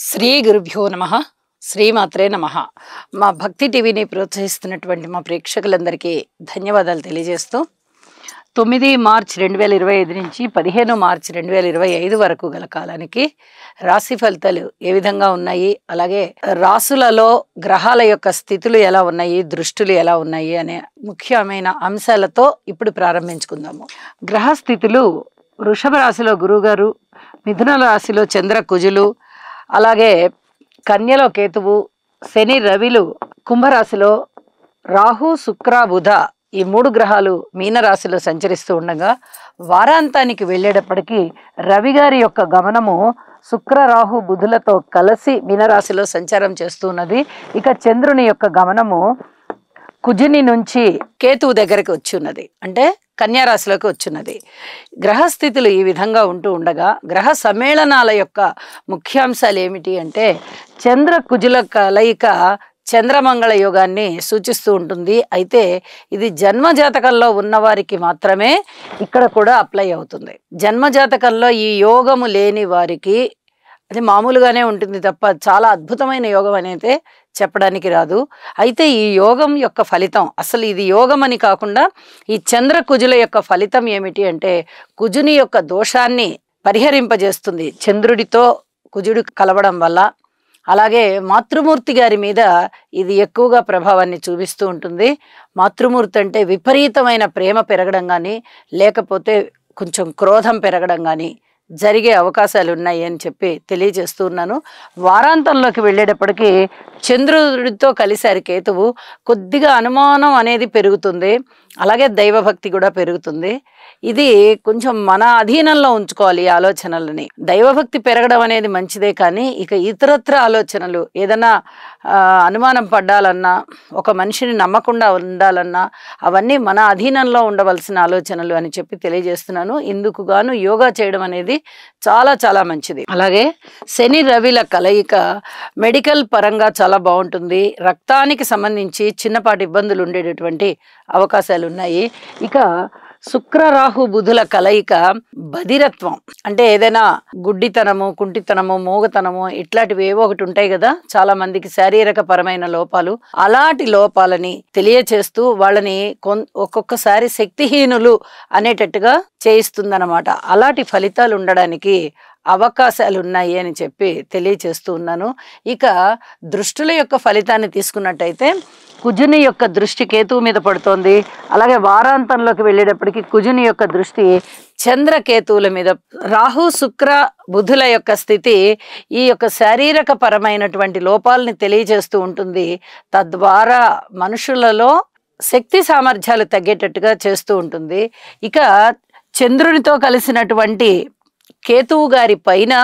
శ్రీ గురుభ్యో నమః. శ్రీమాత్రే నమః. మా భక్తి టీవీని ప్రోత్సహిస్తున్నటువంటి మా ప్రేక్షకులందరికీ ధన్యవాదాలు తెలియజేస్తూ 9 మార్చి 2025 నుంచి 15 మార్చి 2025 వరకు గల కాలానికి రాశి ఫలితాలు ఏ విధంగా ఉన్నాయి, అలాగే రాసులలో గ్రహాల యొక్క స్థితులు ఎలా ఉన్నాయి, దృష్టులు ఎలా ఉన్నాయి అనే ముఖ్యమైన అంశాలతో ఇప్పుడు ప్రారంభించుకుందాము. గ్రహ స్థితులు: వృషభ రాశిలో గురువుగారు, మిథున రాశిలో చంద్ర కుజులు, అలాగే కన్యలో కేతువు, శని రవిలు, కుంభరాశిలో రాహు శుక్ర బుధ ఈ 3 గ్రహాలు మీనరాశిలో సంచరిస్తూ ఉండగా, వారాంతానికి వెళ్ళేటప్పటికీ రవి గారి యొక్క గమనము శుక్ర రాహు బుధులతో కలిసి మీనరాశిలో సంచారం చేస్తున్నది. ఇక చంద్రుని యొక్క గమనము కుజుని నుంచి కేతువు దగ్గరికి వచ్చున్నది, అంటే కన్యారాశిలోకి వచ్చున్నది. గ్రహస్థితులు ఈ విధంగా ఉంటూ ఉండగా గ్రహ సమ్మేళనాల యొక్క ముఖ్యాంశాలు ఏమిటి అంటే, చంద్ర కుజుల కలయిక చంద్రమంగళ యోగాన్ని సూచిస్తూ ఉంటుంది. అయితే ఇది జన్మజాతకంలో ఉన్నవారికి మాత్రమే ఇక్కడ కూడా అప్లై అవుతుంది. జన్మజాతకంలో ఈ యోగము లేని వారికి అది మామూలుగానే ఉంటుంది తప్ప చాలా అద్భుతమైన యోగం అనేది చెప్పడానికి రాదు. అయితే ఈ యోగం యొక్క ఫలితం, అసలు ఇది యోగం అని కాకుండా ఈ చంద్ర కుజుల యొక్క ఫలితం ఏమిటి అంటే, కుజుని యొక్క దోషాన్ని పరిహరింపజేస్తుంది చంద్రుడితో కుజుడు కలవడం వల్ల. అలాగే మాతృమూర్తి గారి మీద ఇది ఎక్కువగా ప్రభావాన్ని చూపిస్తూ ఉంటుంది. మాతృమూర్తి అంటే విపరీతమైన ప్రేమ పెరగడం కానీ, లేకపోతే కొంచెం క్రోధం పెరగడం కానీ జరిగే అవకాశాలు ఉన్నాయి అని చెప్పి తెలియజేస్తున్నాను. వారాంతంలోకి వెళ్ళేటప్పటికీ చంద్రుడితో కలిసారి కేతువు, కొద్దిగా అనుమానం అనేది పెరుగుతుంది, అలాగే దైవభక్తి కూడా పెరుగుతుంది. ఇది కొంచెం మన అధీనంలో ఉంచుకోవాలి ఈ ఆలోచనలని. దైవభక్తి పెరగడం అనేది మంచిదే, కానీ ఇక ఇతరత్ర ఆలోచనలు ఏదైనా అనుమానం పడ్డాలన్నా, ఒక మనిషిని నమ్మకుండా ఉండాలన్నా అవన్నీ మన అధీనంలో ఉండవలసిన ఆలోచనలు అని చెప్పి తెలియజేస్తున్నాను. ఇందుకు గాను యోగా చేయడం అనేది చాలా చాలా మంచిది. అలాగే శని రవిల కలయిక మెడికల్ పరంగా చాలా బాగుంటుంది. రక్తానికి సంబంధించి చిన్నపాటి ఇబ్బందులు ఉండేటటువంటి అవకాశాలు ఉన్నాయి. ఇక శుక్ర రాహు బుధుల కలయిక బధిరత్వం, అంటే ఏదైనా గుడ్డితనము, కుంటితనము, మూగతనము ఇట్లాంటివి ఏవో ఒకటి ఉంటాయి కదా చాలా మందికి, శారీరక పరమైన లోపాలు, అలాంటి లోపాలని తెలియచేస్తూ వాళ్ళని ఒక్కొక్కసారి శక్తిహీనులు అనేటట్టుగా చేయిస్తుందన్నమాట. అలాంటి ఫలితాలు ఉండడానికి అవకాశాలు ఉన్నాయి అని చెప్పి తెలియచేస్తూ ఉన్నాను. ఇక దృష్టుల యొక్క ఫలితాన్ని తీసుకున్నట్టయితే, కుజుని యొక్క దృష్టి కేతువు మీద పడుతోంది. అలాగే వారాంతంలోకి వెళ్ళేటప్పటికి కుజుని యొక్క దృష్టి చంద్రకేతువుల మీద. రాహు శుక్ర బుధుల యొక్క స్థితి ఈ యొక్క శారీరక పరమైనటువంటి లోపాలని తెలియజేస్తూ ఉంటుంది. తద్వారా మనుషులలో శక్తి సామర్థ్యాలు తగ్గేటట్టుగా చేస్తూ ఉంటుంది. ఇక చంద్రునితో కలిసినటువంటి కేతువు గారి పైన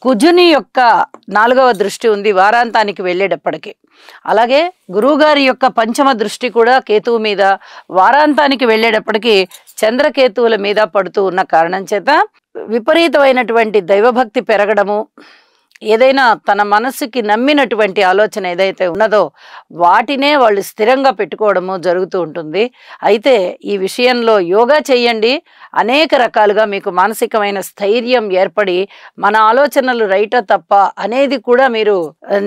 కుజుని యొక్క 4వ దృష్టి ఉంది వారాంతానికి వెళ్ళేటప్పటికి. అలాగే గురువుగారి యొక్క 5వ దృష్టి కూడా కేతువు మీద వారాంతానికి వెళ్ళేటప్పటికి చంద్రకేతువుల మీద పడుతూ ఉన్న కారణం చేత విపరీతమైనటువంటి దైవభక్తి పెరగడము, ఏదైనా తన మనసుకి నమ్మినటువంటి ఆలోచన ఏదైతే ఉన్నదో వాటినే వాళ్ళు స్థిరంగా పెట్టుకోవడము జరుగుతూ ఉంటుంది. అయితే ఈ విషయంలో యోగా చేయండి, అనేక రకాలుగా మీకు మానసికమైన స్థైర్యం ఏర్పడి మన ఆలోచనలు రైటా తప్ప అనేది కూడా మీరు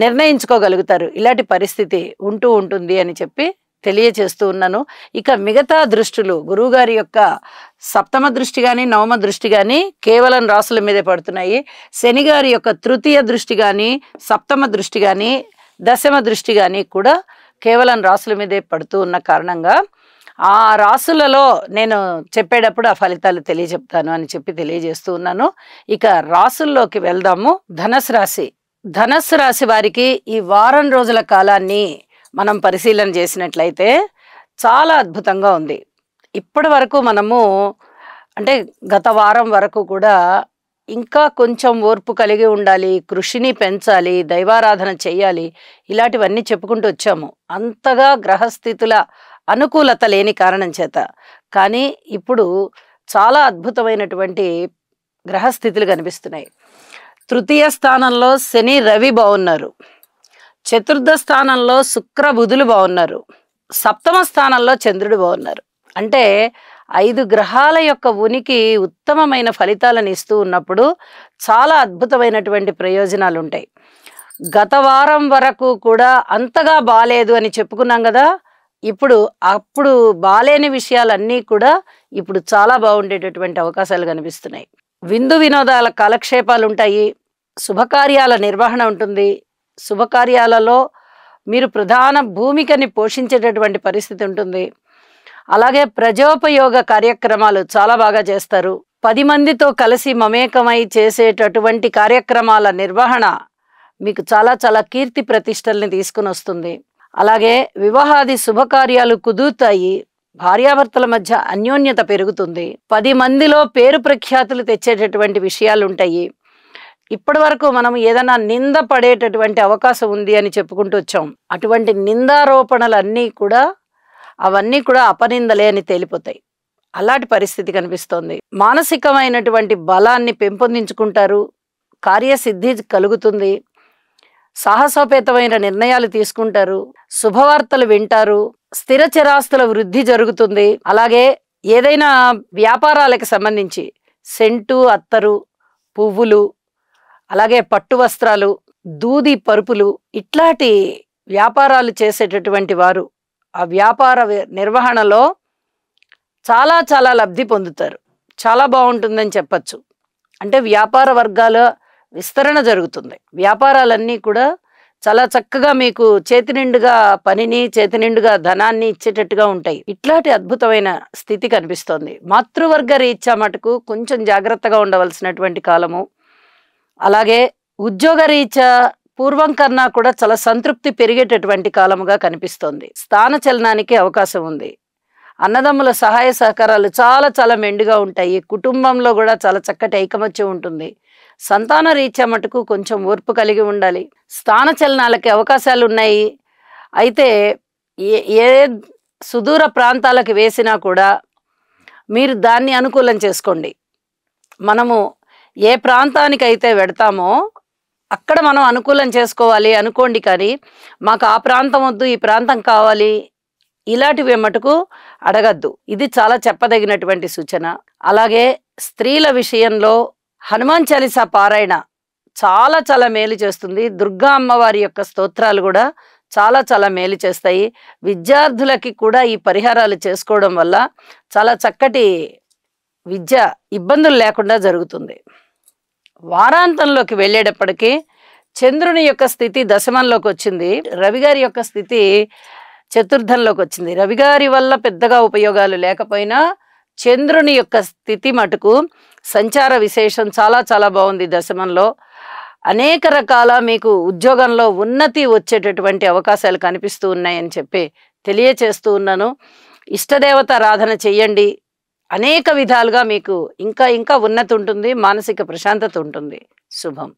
నిర్ణయించుకోగలుగుతారు. ఇలాంటి పరిస్థితి ఉంటూ ఉంటుంది అని చెప్పి తెలియచేస్తూ ఉన్నాను. ఇక మిగతా దృష్టులు, గురువుగారి యొక్క 7వ దృష్టి కానీ 9వ దృష్టి కానీ కేవలం రాసుల మీదే పడుతున్నాయి. శని గారి యొక్క 3వ దృష్టి కానీ 7వ దృష్టి కానీ 10వ దృష్టి కానీ కూడా కేవలం రాసుల మీదే పడుతూ ఉన్న కారణంగా ఆ రాసులలో నేను చెప్పేటప్పుడు ఆ ఫలితాలు తెలియజెప్తాను అని చెప్పి తెలియజేస్తూ ఉన్నాను. ఇక రాసుల్లోకి వెళ్దాము. ధనస్సు రాశి. ధనస్సు రాశి వారికి ఈ వారం రోజుల కాలాన్ని మనం పరిశీలన చేసినట్లయితే చాలా అద్భుతంగా ఉంది. ఇప్పటి వరకు మనము, అంటే గత వారం వరకు కూడా ఇంకా కొంచెం ఓర్పు కలిగి ఉండాలి, కృషిని పెంచాలి, దైవారాధన చేయాలి, ఇలాంటివన్నీ చెప్పుకుంటూ వచ్చాము అంతగా గ్రహస్థితుల అనుకూలత లేని కారణం చేత. కానీ ఇప్పుడు చాలా అద్భుతమైనటువంటి గ్రహస్థితులు కనిపిస్తున్నాయి. 3వ స్థానంలో శని రవి బాగున్నారు, 4వ స్థానంలో శుక్ర బుధులు బాగున్నారు, 7వ స్థానంలో చంద్రుడు బాగున్నారు. అంటే 5 గ్రహాల యొక్క ఉనికి ఉత్తమమైన ఫలితాలను ఇస్తూ ఉన్నప్పుడు చాలా అద్భుతమైనటువంటి ప్రయోజనాలు ఉంటాయి. గత వారం వరకు కూడా అంతగా బాలేదు అని చెప్పుకున్నాం కదా. ఇప్పుడు అప్పుడు బాలేని విషయాలన్నీ కూడా ఇప్పుడు చాలా బాగుండేటటువంటి అవకాశాలు కనిపిస్తున్నాయి. విందు వినోదాల కాలక్షేపాలు ఉంటాయి. శుభకార్యాల నిర్వహణ ఉంటుంది. శుభకార్యాలలో మీరు ప్రధాన భూమికని పోషించేటటువంటి పరిస్థితి ఉంటుంది. అలాగే ప్రజోపయోగ కార్యక్రమాలు చాలా బాగా చేస్తారు. 10 మందితో కలిసి మమేకమై చేసేటటువంటి కార్యక్రమాల నిర్వహణ మీకు చాలా చాలా కీర్తి ప్రతిష్టల్ని తీసుకుని వస్తుంది. అలాగే వివాహాది శుభకార్యాలు కుదురుతాయి. భార్యాభర్తల మధ్య అన్యోన్యత పెరుగుతుంది. 10 మందిలో పేరు ప్రఖ్యాతులు తెచ్చేటటువంటి విషయాలు ఉంటాయి. ఇప్పటి వరకు మనం ఏదైనా నింద పడేటటువంటి అవకాశం ఉంది అని చెప్పుకుంటూ వచ్చాం. అటువంటి నిందారోపణలన్నీ కూడా అవన్నీ కూడా అపనిందలే అని తేలిపోతాయి. అలాంటి పరిస్థితి కనిపిస్తోంది. మానసికమైనటువంటి బలాన్ని పెంపొందించుకుంటారు. కార్యసిద్ధి కలుగుతుంది. సాహసోపేతమైన నిర్ణయాలు తీసుకుంటారు. శుభవార్తలు వింటారు. స్థిర చిరాస్తుల వృద్ధి జరుగుతుంది. అలాగే ఏదైనా వ్యాపారాలకు సంబంధించి సెంటు, అత్తరు, పువ్వులు, అలాగే పట్టు వస్త్రాలు, దూది పరుపులు ఇట్లాంటి వ్యాపారాలు చేసేటటువంటి వారు ఆ వ్యాపార నిర్వహణలో చాలా చాలా లబ్ధి పొందుతారు. చాలా బాగుంటుందని చెప్పచ్చు. అంటే వ్యాపార వర్గాల విస్తరణ జరుగుతుంది. వ్యాపారాలన్నీ కూడా చాలా చక్కగా మీకు చేతి నిండుగా పనిని, చేతి నిండుగా ధనాన్ని ఇచ్చేటట్టుగా ఉంటాయి. ఇట్లాంటి అద్భుతమైన స్థితి కనిపిస్తోంది. మాతృవర్గ రీత్యా మటుకు కొంచెం జాగ్రత్తగా ఉండవలసినటువంటి కాలము. అలాగే ఉద్యోగ రీత్యా పూర్వం కన్నా కూడా చాలా సంతృప్తి పెరిగేటటువంటి కాలముగా కనిపిస్తోంది. స్థాన చలనానికి అవకాశం ఉంది. అన్నదమ్ముల సహాయ సహకారాలు చాలా చాలా మెండుగా ఉంటాయి. కుటుంబంలో కూడా చాలా చక్కటి ఐకమత్యం ఉంటుంది. సంతాన రీత్యా మటుకు కొంచెం ఓర్పు కలిగి ఉండాలి. స్థాన చలనాలకి అవకాశాలు ఉన్నాయి. అయితే ఏ సుదూర ప్రాంతాలకు వేసినా కూడా మీరు దాన్ని అనుకూలం చేసుకోండి. మనము ఏ ప్రాంతానికైతే వెడతామో అక్కడ మనం అనుకూలం చేసుకోవాలి అనుకోండి. కానీ మాకు ఆ ప్రాంతం వద్దు, ఈ ప్రాంతం కావాలి, ఇలాంటివి మటుకు అడగద్దు. ఇది చాలా చెప్పదగినటువంటి సూచన. అలాగే స్త్రీల విషయంలో హనుమాన్ చాలీసా పారాయణ చాలా చాలా మేలు చేస్తుంది. దుర్గా అమ్మవారి యొక్క స్తోత్రాలు కూడా చాలా చాలా మేలు చేస్తాయి. విద్యార్థులకి కూడా ఈ పరిహారాలు చేసుకోవడం వల్ల చాలా చక్కటి విద్య ఇబ్బందులు లేకుండా జరుగుతుంది. వారాంతంలోకి వెళ్ళేటప్పటికీ చంద్రుని యొక్క స్థితి దశమంలోకి వచ్చింది. రవిగారి యొక్క స్థితి చతుర్థంలోకి వచ్చింది. రవిగారి వల్ల పెద్దగా ఉపయోగాలు లేకపోయినా చంద్రుని యొక్క స్థితి మటుకు సంచార విశేషం చాలా చాలా బాగుంది. దశమంలో అనేక రకాల మీకు ఉద్యోగంలో ఉన్నతి వచ్చేటటువంటి అవకాశాలు కనిపిస్తూ ఉన్నాయని చెప్పి తెలియచేస్తూ ఉన్నాను. ఇష్టదేవత ఆరాధన చెయ్యండి. అనేక విధాలుగా మీకు ఇంకా ఇంకా ఉన్నతి ఉంటుంది. మానసిక ప్రశాంతత ఉంటుంది. శుభం.